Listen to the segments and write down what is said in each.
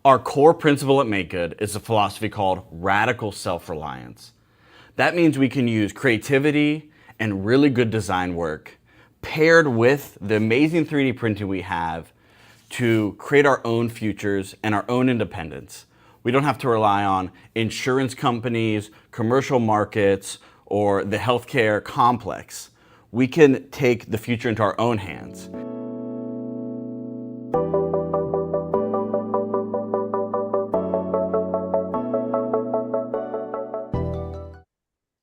Our core principle at MakeGood is a philosophy called radical self-reliance. That means we can use creativity and really good design work paired with the amazing 3D printing we have to create our own futures and our own independence. We don't have to rely on insurance companies, commercial markets, or the healthcare complex. We can take the future into our own hands.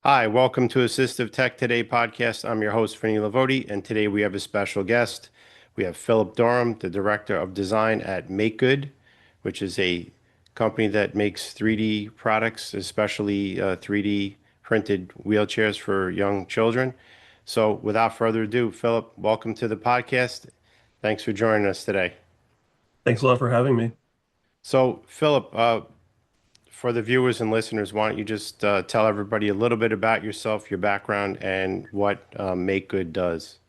Hi, welcome to Assistive Tech Today podcast. I'm your host, Vinny Lavoti, and today we have a special guest. We have Philip Dunham, the Director of Design at MakeGood, which is a company that makes 3D products, especially 3D printed wheelchairs for young children. So without further ado, Philip, welcome to the podcast. Thanks for joining us today. Thanks a lot for having me. So, Philip, for the viewers and listeners, why don't you just tell everybody a little bit about yourself, your background, and what MakeGood does?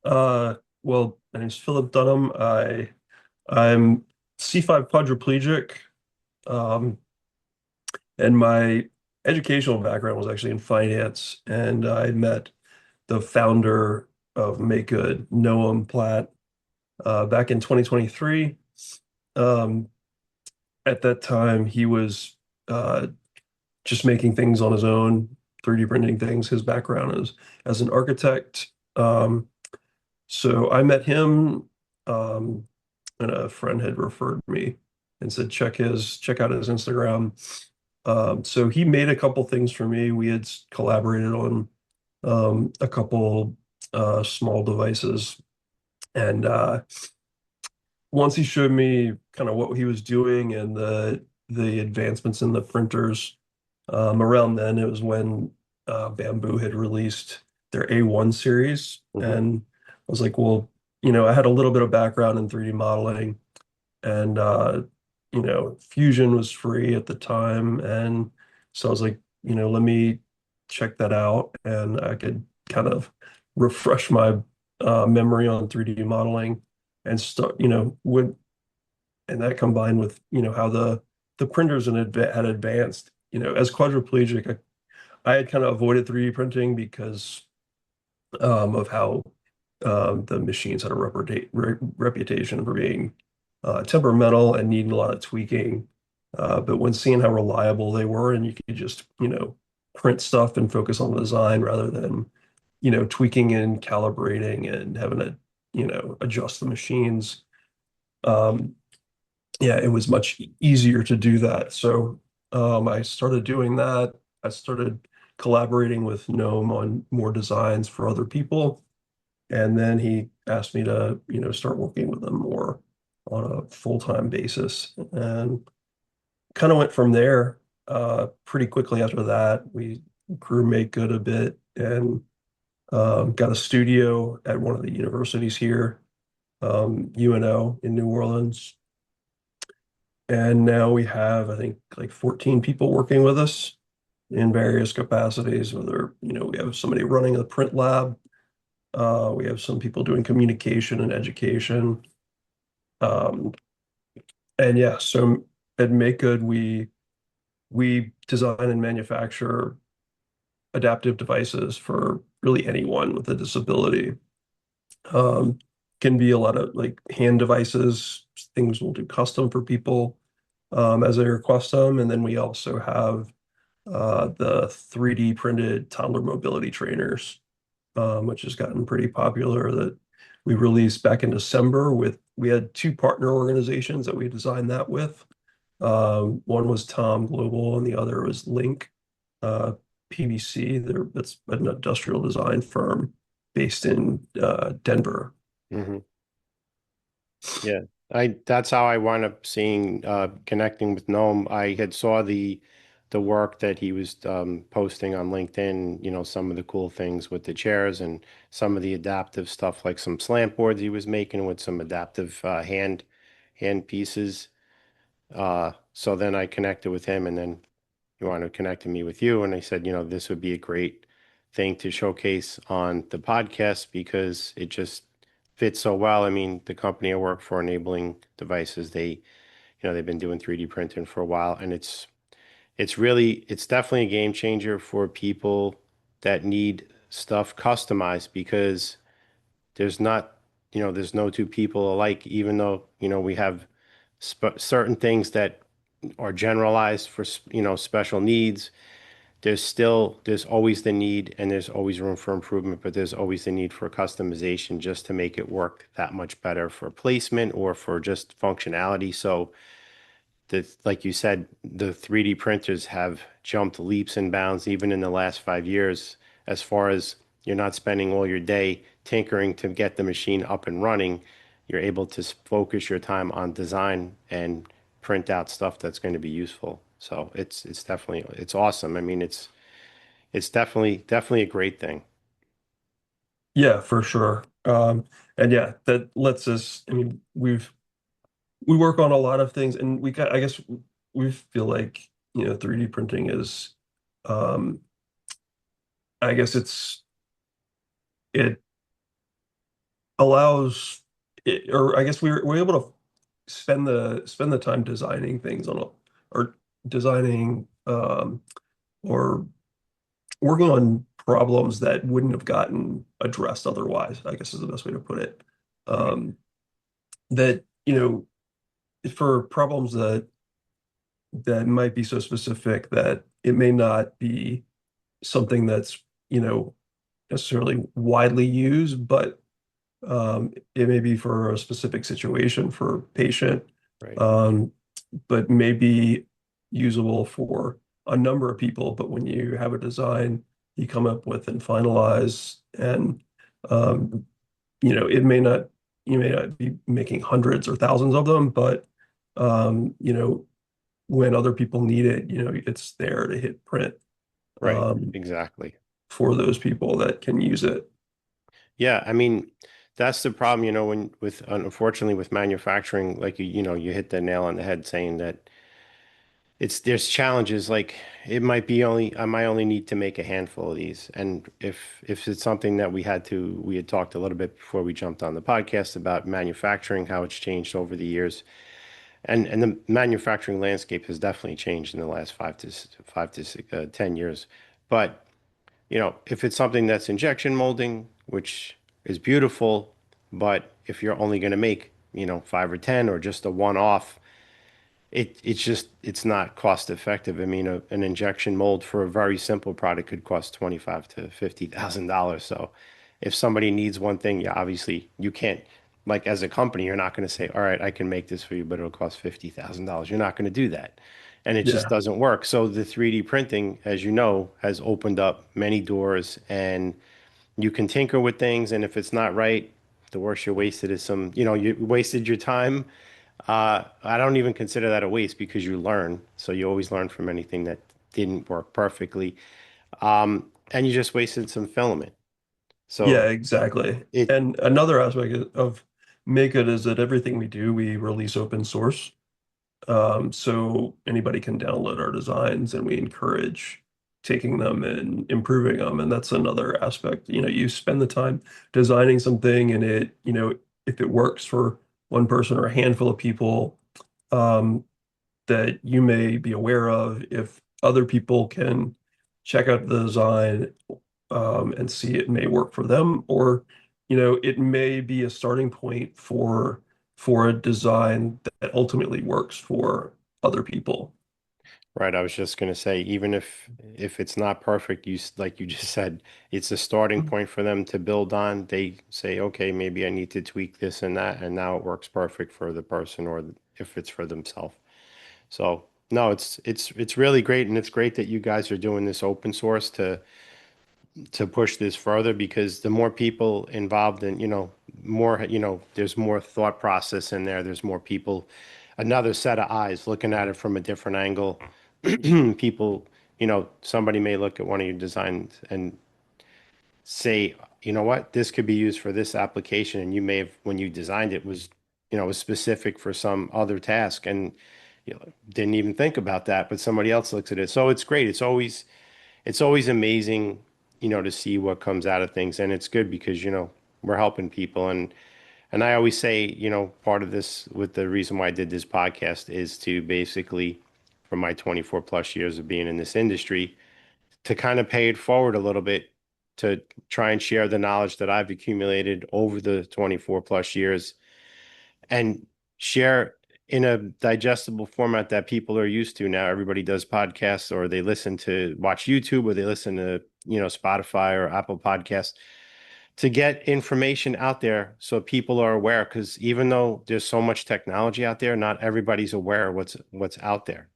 Well, my name's Philip Dunham. I'm C5 quadriplegic, um, and my educational background was actually in finance. And I met the founder of MakeGood, Noam Platt, back in 2023. Um, at that time, he was just making things on his own, 3D printing things. His background is as an architect. So I met him, and a friend had referred me and said, check out his Instagram. So he made a couple things for me. We had collaborated on a couple small devices. And once he showed me kind of what he was doing and the advancements in the printers, around then it was when Bamboo had released their A1 series. Mhm. And I was like, well, I had a little bit of background in 3D modeling, and Fusion was free at the time. And so I was like, let me check that out, and I could kind of refresh my memory on 3D modeling and start, and that combined with, how the printers had advanced. As quadriplegic, I had kind of avoided 3D printing because of how the machines had a reputation for being temperamental and needing a lot of tweaking. But when seeing how reliable they were, and you could just, print stuff and focus on the design rather than, tweaking and calibrating and having to, adjust the machines. Um, yeah, it was much easier to do that. So I started doing that. I started collaborating with Gnome on more designs for other people. And then he asked me to, start working with him more on a full-time basis. And kind of went from there. Pretty quickly after that, we grew MakeGood a bit and got a studio at one of the universities here, UNO in New Orleans. And now we have, I think, like 14 people working with us in various capacities, whether, we have somebody running a print lab. We have some people doing communication and education. Um, and yeah, so at MakeGood, we design and manufacture adaptive devices for really anyone with a disability. Um, can be a lot of like hand devices, things we'll do custom for people as they request them. And then we also have the 3D printed toddler mobility trainers, which has gotten pretty popular, that we released back in December. We had two partner organizations that we designed that with. One was Tom Global and the other was Link PVC. That's an industrial design firm based in Denver. Mhm. Yeah, that's how I wound up seeing connecting with Noam. I had saw the work that he was posting on LinkedIn, some of the cool things with the chairs and some of the adaptive stuff, like some slant boards he was making with some adaptive hand pieces. So then I connected with him, and then he wanted to connect me with you, and I said, this would be a great thing to showcase on the podcast because it just fits so well. I mean, the company I work for, Enabling Devices, they they've been doing 3D printing for a while, and it's definitely a game changer for people that need stuff customized because there's not, there's no two people alike, even though, we have certain things that are generalized for, special needs. There's always the need and there's always room for improvement, but there's always the need for customization just to make it work that much better for placement or for just functionality. So like you said, the 3D printers have jumped leaps and bounds even in the last 5 years, as far as you're not spending all your day tinkering to get the machine up and running. You're able to focus your time on design and print out stuff that's going to be useful. So it's definitely it's awesome. I mean, it's definitely a great thing. Yeah, for sure. And yeah, that lets us, I mean, we work on a lot of things and I guess we feel like, 3D printing is, um, I guess it allows it, or I guess we're able to spend the time designing things or designing, or working on problems that wouldn't have gotten addressed otherwise, I guess is the best way to put it. Right. That, for problems that might be so specific that it may not be something that's, necessarily widely used, but it may be for a specific situation for a patient, Right. um, but may be usable for a number of people. But when you have a design you come up with and finalize, and um, it may not, you may not be making hundreds or thousands of them, but when other people need it, it's there to hit print, Right. um, Exactly. for those people that can use it. Yeah, I mean, that's the problem, when with unfortunately with manufacturing, like you hit the nail on the head saying that there's challenges. Like I might only need to make a handful of these. And if it's something that we had talked a little bit before we jumped on the podcast about manufacturing, how it's changed over the years. And the manufacturing landscape has definitely changed in the last 10 years. But if it's something that's injection molding, which is beautiful, but if you're only going to make, 5 or 10 or just a one-off, it's not cost effective. I mean, an injection mold for a very simple product could cost 25 to $50,000. So if somebody needs one thing, yeah, obviously you can't, like as a company, you're not going to say, all right, I can make this for you, but it'll cost $50,000. You're not going to do that. And it just Yeah. doesn't work. So the 3D printing, as you know, has opened up many doors, and you can tinker with things. And if it's not right, the worst you wasted is you wasted your time. I don't even consider that a waste because you learn. So you always learn from anything that didn't work perfectly. And you just wasted some filament. Yeah, So exactly. it, And another aspect of MakeGood is that everything we do, we release open source. So anybody can download our designs and we encourage taking them and improving them. And that's another aspect. You spend the time designing something and if it works for one person or a handful of people, um, that you may be aware of, if other people can check out the design, and see it may work for them, or it may be a starting point for a design that ultimately works for other people. right. I was just going to say, even if it's not perfect, like you just said, it's a starting point for them to build on. They say, okay, maybe I need to tweak this and that, and now it works perfect for the person, or if it's for themselves. So no, it's really great, and it's great that you guys are doing this open source to push this further, because the more people involved in, more, there's more thought process in there. There's more people, another set of eyes looking at it from a different angle. People, somebody may look at one of your designs and say, you know what, this could be used for this application. And you may have, when you designed it, was specific for some other task, and didn't even think about that, but somebody else looks at it. So it's great. It's always amazing, to see what comes out of things. And it's good because, we're helping people. And And I always say, part of this with the reason why I did this podcast is to basically, from my 24 plus years of being in this industry, to kind of pay it forward a little bit to try and share the knowledge that I've accumulated over the 24 plus years and share in a digestible format that people are used to now. Everybody does podcasts or they watch YouTube or they listen to, Spotify or Apple Podcasts to get information out there so people are aware. Because even though there's so much technology out there, not everybody's aware of what's out there.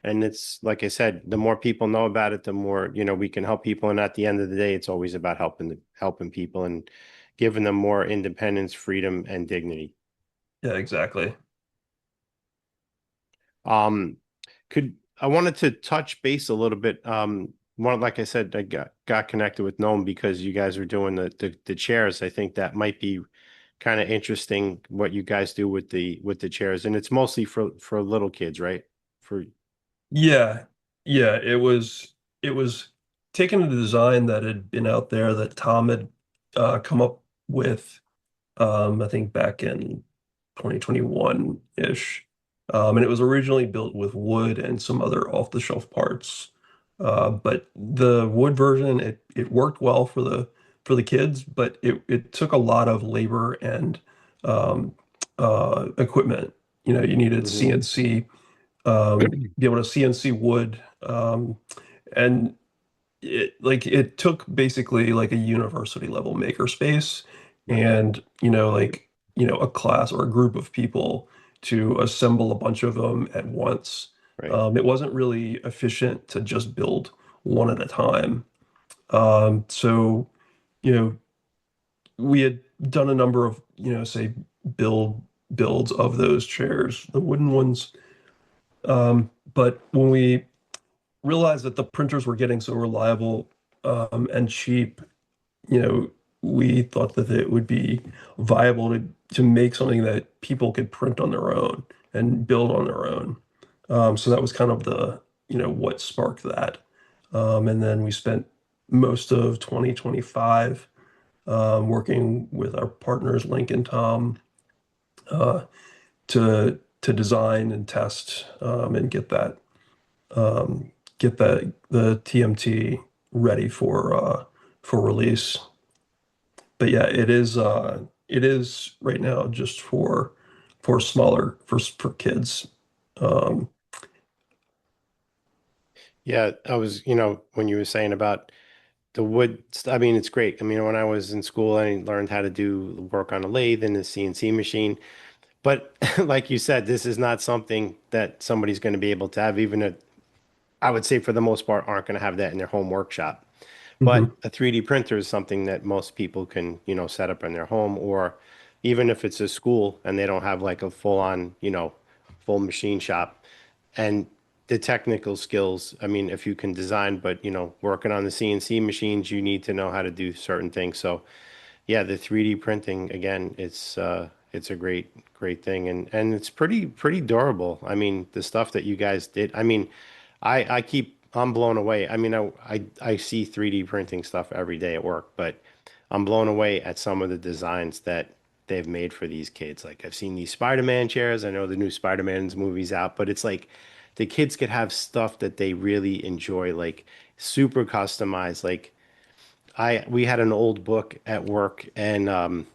And it's like I said, the more people know about it, the more, we can help people. And at the end of the day, it's always about helping people and giving them more independence, freedom, and dignity. Yeah, exactly. Um, I wanted to touch base a little bit. One, like I said, I got connected with Noam because you guys are doing the chairs. I think that might be kind of interesting what you guys do with the chairs, and it's mostly for little kids, right? For Yeah, yeah, it was taking a design that had been out there that Tom had come up with, I think back in 2021-ish. And it was originally built with wood and some other off-the-shelf parts. But the wood version, it worked well for the kids, but it took a lot of labor and um, equipment. You needed Mhm. CNC, be able to CNC wood, and it took basically like a university level makerspace, Right, and a class or a group of people to assemble a bunch of them at once. right. It wasn't really efficient to just build one at a time. So you know we had done a number of say builds of those chairs, the wooden ones. But when we realized that the printers were getting so reliable and cheap, you know, we thought that it would be viable to make something that people could print on their own and build on their own. So that was kind of what sparked that. And then we spent most of 2025 working with our partners, Link and Tom, uh, to design and test and get the TMT ready for release. But yeah, it is right now just for smaller for kids. Um, Yeah, I was, when you were saying about the wood, I mean, it's great. I mean, when I was in school, I learned how to do work on a lathe and the CNC machine. But like you said, this is not something that somebody's going to be able to have, I would say for the most part, aren't going to have that in their home workshop. mhm. But a 3D printer is something that most people can, set up in their home, or even if it's a school and they don't have like a full machine shop. And the technical skills, I mean, if you can design, but working on the CNC machines, you need to know how to do certain things. So yeah, the 3D printing again, it's a great thing, and it's pretty durable. I mean, the stuff that you guys did. I mean, I'm blown away. I mean, I see 3D printing stuff every day at work, but I'm blown away at some of the designs that they've made for these kids. Like I've seen these Spider-Man chairs. I know the new Spider-Man's movie's out, but it's like the kids could have stuff that they really enjoy, like super customized. Like we had an old book at work and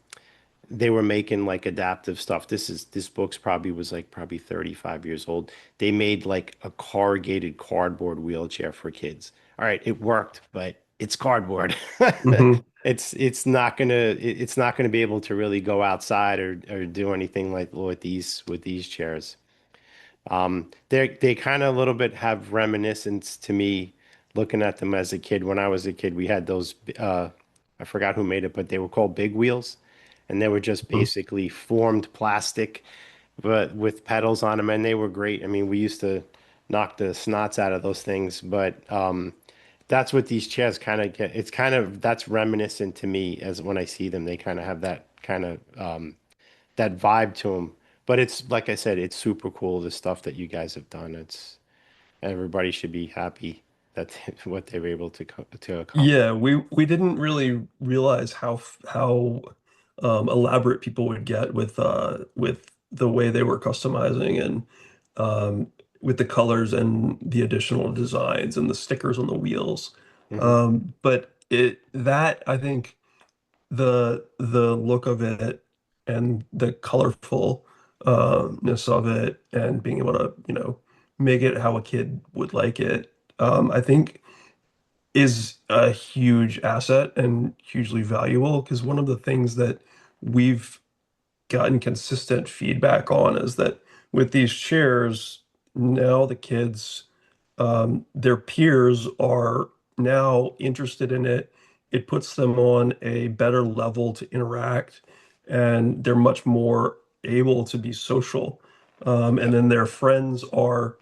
they were making like adaptive stuff. This book's probably 35 years old. They made like a corrugated cardboard wheelchair for kids. All right, it worked, but it's cardboard. Mhm. It's not gonna be able to really go outside or do anything like with these chairs. They kind of a little bit have reminiscence to me looking at them as a kid. When I was a kid, we had those, I forgot who made it, but they were called big wheels. And they were just Mhm. basically formed plastic, but with pedals on them. And they were great. I mean, we used to knock the snots out of those things, but that's what these chairs kind of get. That's reminiscent to me as when I see them, they kind of have that kind of that vibe to them. But it's like I said, it's super cool the stuff that you guys have done. It's everybody should be happy that what they were able to accomplish. Yeah, we didn't really realize how elaborate people would get with the way they were customizing and with the colors and the additional designs and the stickers on the wheels. Hmm. But I think the look of it and the colorfulness of it and being able to, make it how a kid would like it, I think is a huge asset and hugely valuable because one of the things that we've gotten consistent feedback on is that with these chairs, now the kids, their peers are now interested in it. It puts them on a better level to interact, and they're much more able to be social. And Yep. then their friends are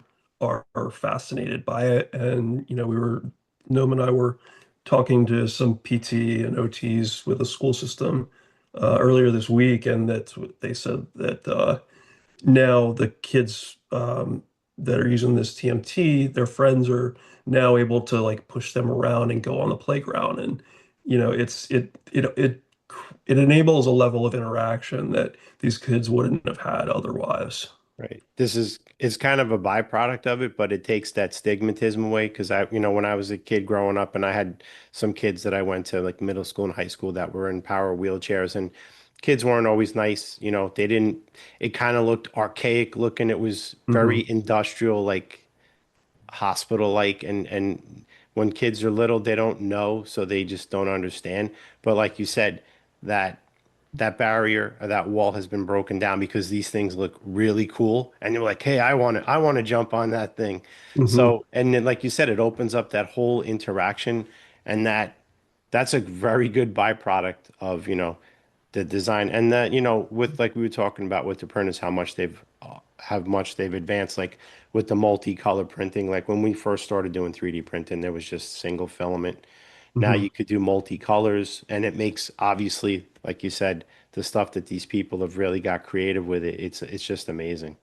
fascinated by it. And Noam and I were talking to some PT and OTs with the school system earlier this week, and that's what they said that now the kids that are using this TMT, their friends are now able to like push them around and go on the playground, and it enables a level of interaction that these kids wouldn't have had otherwise. Right. It's kind of a byproduct of it, but it takes that stigmatism away because when I was a kid growing up and I had some kids that I went to like middle school and high school that were in power wheelchairs and kids weren't always nice, they didn't, it kind of looked archaic looking. It was Hmm. very industrial, like hospital like and when kids are little they don't know so they just don't understand but like you said that that barrier or that wall has been broken down because these things look really cool and you're like hey I want to jump on that thing Hmm. so and then like you said it opens up that whole interaction and that's a very good byproduct of the design and that with like we were talking about with the printers how much they've advanced like with the multicolor printing like when we first started doing 3D printing there was just single filament now Hmm. you could do multicolors and it makes obviously like you said the stuff that these people have really got creative with it's just amazing.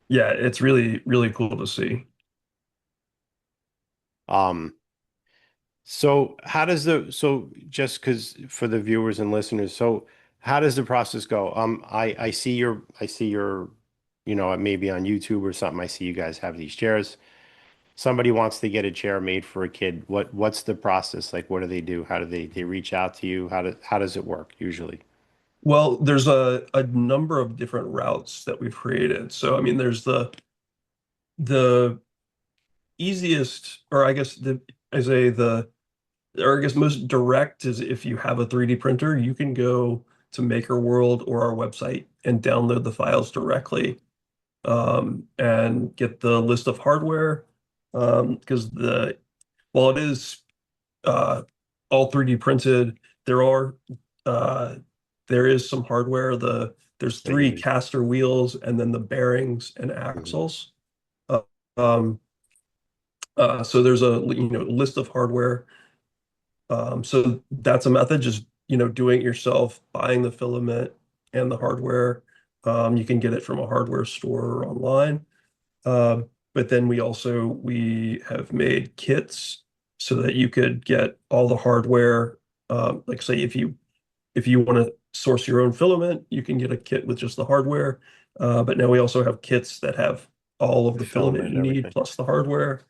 Yeah, it's really, really cool to see. um So how does so just because for the viewers and listeners, so how does the process go? I see your, maybe on YouTube or something, I see you guys have these chairs. Somebody wants to get a chair made for a kid. What's the process? Like what do they do? How do they reach out to you? How does it work usually? Well, there's a number of different routes that we've created. So, I mean, there's the easiest, or I guess I say or I guess most direct is if you have a 3D printer, you can go to Maker World or our website and download the files directly and get the list of hardware. Because while it is uh, all 3D printed, there are uh, there is some hardware. There's That you three use? caster wheels and then the bearings and Mhm. axles. Uh, um, so there's a list of hardware. So that's a method, just doing it yourself, buying the filament and the hardware. You can get it from a hardware store or online. But then we have made kits so that you could get all the hardware. Like say if you want to source your own filament, you can get a kit with just the hardware. But now we also have kits that have all of The the filament filament you and need everything. plus the hardware.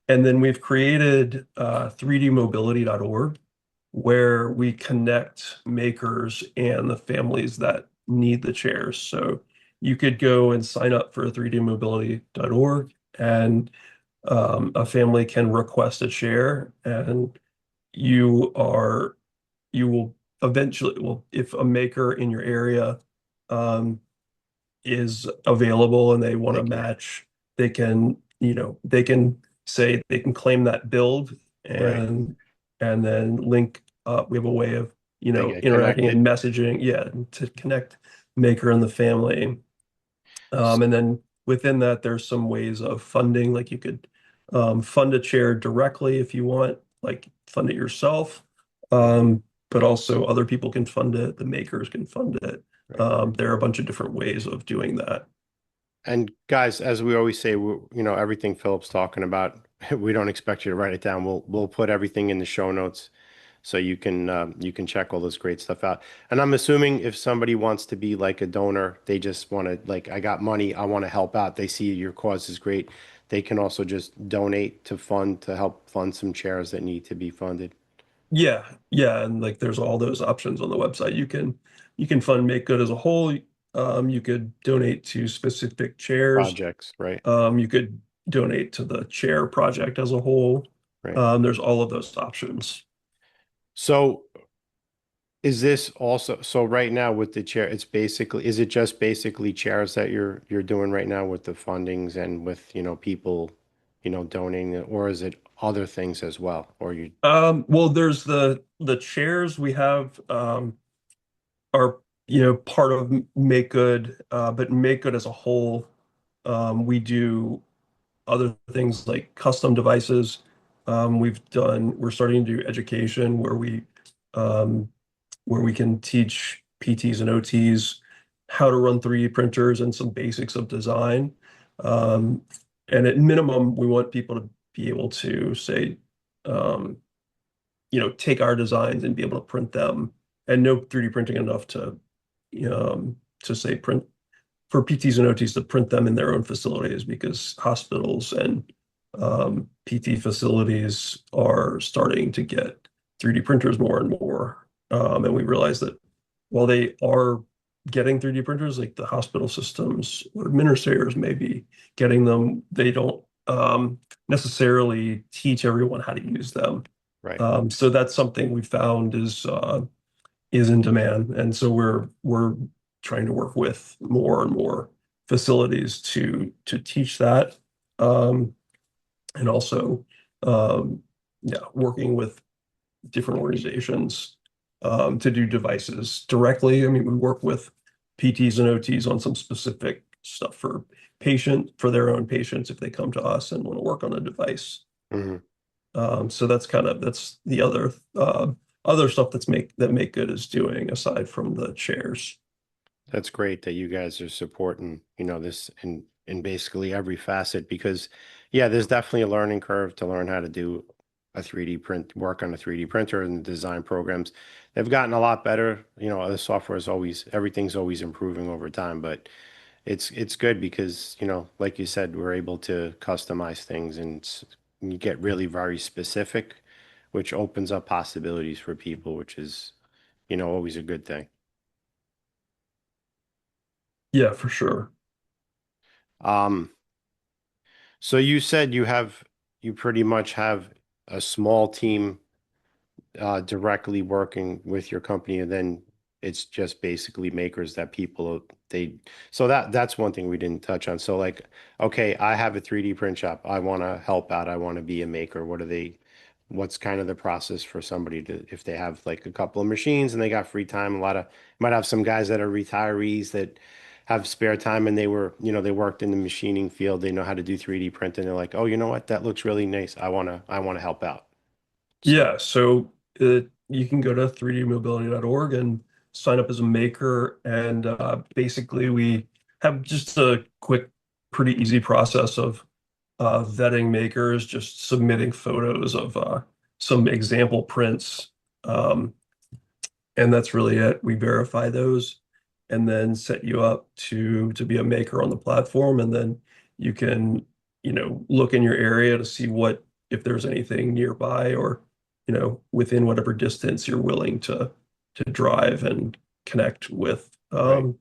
And then we've created 3dmobility.org where we connect makers and the families that need the chairs. So you could go and sign up for 3dmobility.org and a family can request a chair and you are you will eventually, well, if a maker in your area um, is available and they want They to can, match, they can say they can claim that build right. and then link up. We have a way of, They get interacting connected. and messaging, yeah, to connect maker and the family. And then within that, there's some ways of funding, like you could fund a chair directly if you want, like fund it yourself. Mhm. But also other people can fund it, the makers can fund it. Right. There are a bunch of different ways of doing that. And guys, as we always say, everything Philip's talking about, we don't expect you to write it down. We'll put everything in the show notes So you can check all this great stuff out. And I'm assuming if somebody wants to be like a donor, they just want to like, I got money, I want to help out. They see your cause is great. They can also just donate to help fund some chairs that need to be funded. Yeah, yeah, and like there's all those options on the website. You can fund Make Good as a whole. You could donate to specific chairs. Projects, right? You could donate to the chair project as a whole. Right. There's all of those options. So is this also, so right now with the chair, it's basically, is it just basically chairs that you're doing right now with the fundings and with, people, donating, or is it other things as well? Or you, Well, there's the chairs we have are part of Make Good, but Make Good as a whole, we do other things like custom devices. We're starting to do education um, where we can teach PTs and OTs how to run 3D printers and some basics of design. Um, and at minimum, we want people to be able to say, um, take our designs and be able to print them and know 3D printing enough to say print for PTs and OTs to print them in their own facilities because hospitals and PT facilities are starting to get 3D printers more and more. And we realize that while they are getting 3D printers, like the hospital systems or administrators may be getting them, they don't necessarily teach everyone how to use them. right? So that's something we found is in demand, and so we're trying to work with more and more facilities to teach that, um, and also yeah, working with different organizations to do devices directly. I mean, we work with PTs and OTs on some specific stuff for their own patients if they come to us and want to work on a device. Mhm. So that's the other stuff that Make Good is doing aside from the chairs. That's great that you guys are supporting, this in basically every facet because yeah, there's definitely a learning curve to learn how to do a 3D print, work on a 3D printer and design programs. They've gotten a lot better. The software is always, everything's always improving over time, but it's good because, like you said, we're able to customize things and you get really very specific, which opens up possibilities for people, which is, always a good thing. Yeah, for sure. Um, So you said you pretty much have a small team directly working with your company, and then it's just basically makers that so that's one thing we didn't touch on. So like, okay, I have a 3D print shop. I want to help out. I want to be a maker. What's kind of the process for somebody to, if they have like a couple of machines and they got free time, might have some guys that are retirees that have spare time and they worked in the machining field. They know how to do 3D printing. They're like, oh, you know what? That looks really nice. I want to help out. So, Yeah, so you can go to 3dmobility.org and sign up as a maker, and basically we have just a quick, pretty easy process of vetting makers, just submitting photos of some example prints. Um, and that's really it. We verify those and then set you up to be a maker on the platform. And then you can, look in your area to see what if there's anything nearby or, within whatever distance you're willing to drive and connect right.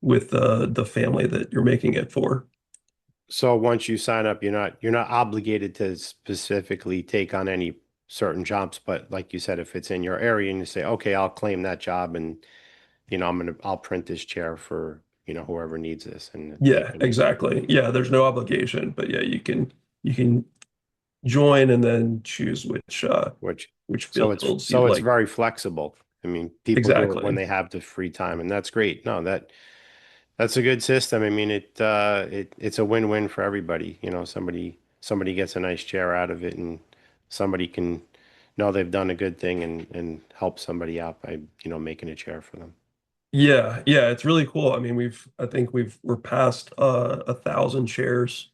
with the family that you're making it for. So once you sign up, you're not obligated to specifically take on any certain jobs, but like you said, if it's in your area and you say, okay, I'll claim that job and I'll print this chair for, whoever needs this and they Yeah, can exactly. Yeah, there's no obligation, but yeah, you can join and then choose which which so it's fields so you'd it's like. very flexible. I mean, people do it when Exactly. they have the free time and that's great. No, that's a good system. I mean, it's a win-win for everybody. Somebody gets a nice chair out of it and somebody can know they've done a good thing and help somebody out by, making a chair for them. Yeah, yeah, it's really cool. I mean, I think we're past 1,000 shares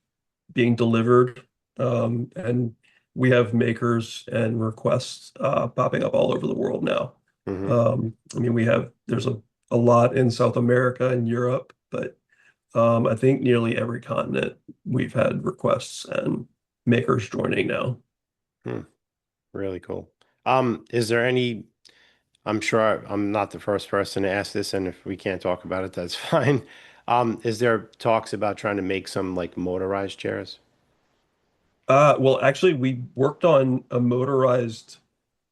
being delivered. And we have makers and requests popping up all over the world now. Hmm. I mean, there's a lot in South America and Europe, but I think nearly every continent we've had requests and makers joining now. Hmm. Really cool. Is there any, I'm sure I'm not the first person to ask this, and if we can't talk about it, that's fine. Is there talks about trying to make some like motorized chairs? Well, actually, we worked on a motorized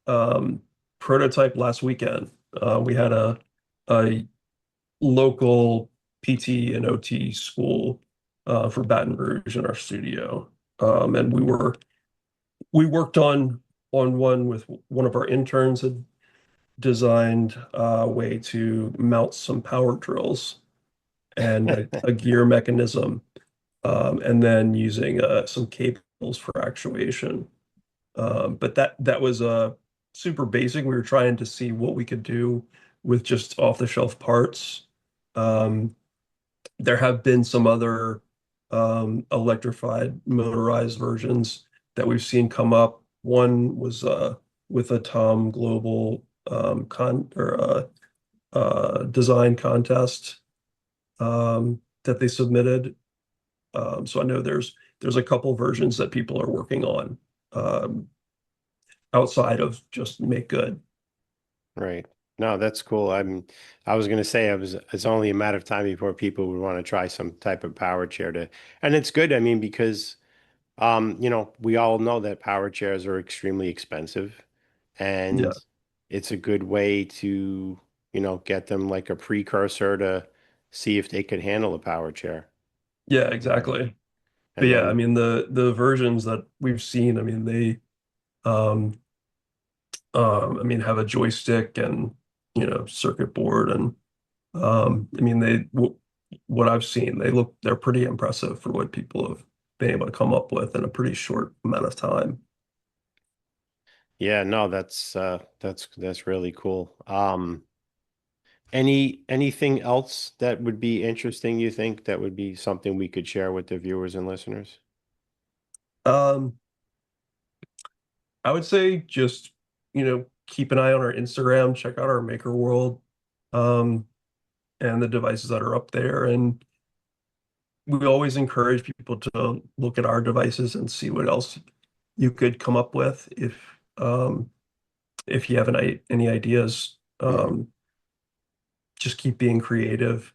um, prototype last weekend. We had a local PT and OT school for Baton Rouge in our studio, and we worked on one with one of our interns had designed a way to mount some power drills and a gear mechanism, and then using some cables for actuation. But that was super basic. We were trying to see what we could do with just off-the-shelf parts. Um, there have been some other electrified motorized versions that we've seen come up. One was with a Tom Global con or design contest that they submitted. So I know there's a couple versions that people are working on um, outside of just make good. Right. No, that's cool. I was gonna say it's only a matter of time before people would want to try some type of power chair to, and it's good. I mean, because we all know that power chairs are extremely expensive, Yeah, and it's a good way to, get them like a precursor to see if they could handle a power chair. yeah, Um, exactly. But and yeah, I then, mean the versions that we've seen, I mean they um I mean have a joystick and circuit board and I mean what I've seen, they're pretty impressive for what people have been able to come up with in a pretty short amount of time. yeah, no, that's really cool. Anything else that would be interesting, you think, that would be something we could share with the viewers and listeners? Um, I would say just, keep an eye on our Instagram, check out our Maker World, um, and the devices that are up there. And we always encourage people to look at our devices and see what else you could come up with if you have any ideas. Hmm. Just keep being creative.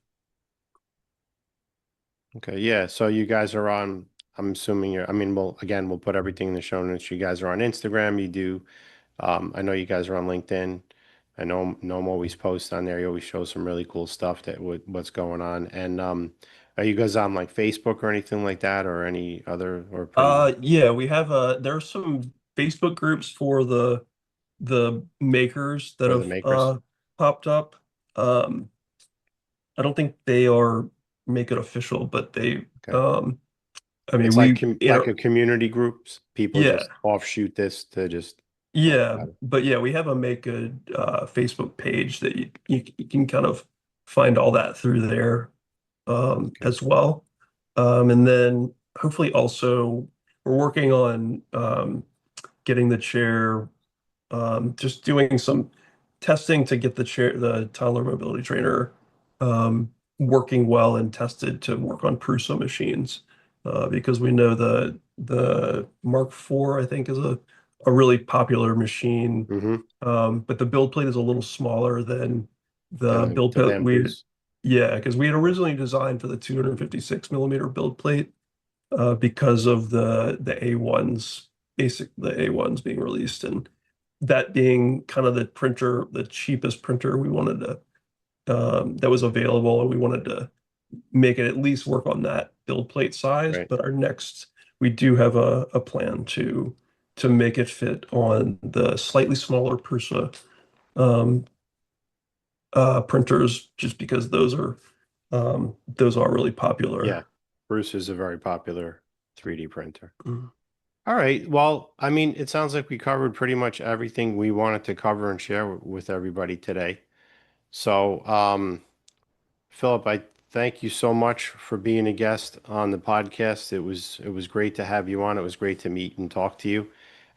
Okay, yeah. So you guys are on, I'm assuming I mean, we'll put everything in the show notes. You guys are on Instagram. You do, I know you guys are on LinkedIn. I know Noam always posts on there. He always shows some really cool stuff what's going on. And are you guys on like Facebook or anything like that, or any other, or pretty Yeah, we have there's some Facebook groups for the makers that for the have makers? popped up. Um, I don't think they are make it official, but they Okay. I mean It's like a community groups. People yeah, just offshoot this to just talk yeah, about it. but yeah, we have a make a Facebook page that you can kind of find all that through there Okay. as well. And then hopefully also we're working on getting the chair, just doing some testing to get the Toddler Mobility Trainer, working well and tested to work on Prusa machines, because we know the Mark IV, I think, is a really popular machine, Mm-hmm. but the build plate is a little smaller than the build plate Than Bruce. yeah, because we had originally designed for the 256 millimeter build plate, because of the A1s, the A1s being released, and that being kind of the cheapest printer we wanted to that was available, and we wanted to make it at least work on that build plate size. Right. But we do have a plan to make it fit on the slightly smaller Prusa um, printers, just because those are really Yeah. popular. Bruce is a very popular 3D printer. Mm. All right. Well, I mean, it sounds like we covered pretty much everything we wanted to cover and share with everybody today. So, Philip, I thank you so much for being a guest on the podcast. It was great to have you on. It was great to meet and talk to you.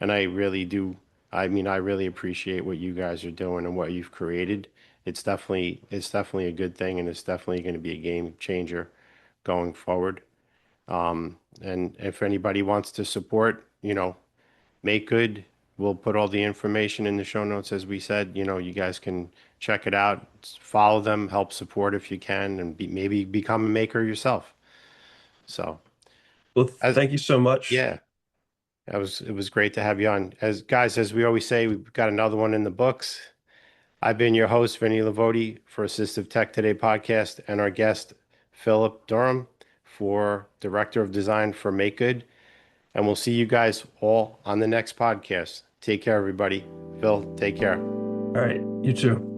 And I really do. I mean, I really appreciate what you guys are doing and what you've created. It's definitely a good thing, and it's definitely going to be a game changer going forward. And if anybody wants to support, Make Good, we'll put all the information in the show notes, as we said. You guys can check it out, follow them, help support if you can, and maybe become a maker yourself. So, Well, as thank you so much. yeah, it was great to have you on. As guys, as we always say, we've got another one in the books. I've been your host, Vinny Lavoti, for Assistive Tech Today podcast, and our guest, Philip Durham, for Director of Design for MakeGood. And we'll see you guys all on the next podcast. Take care, everybody. Phil, take care. All right, you too.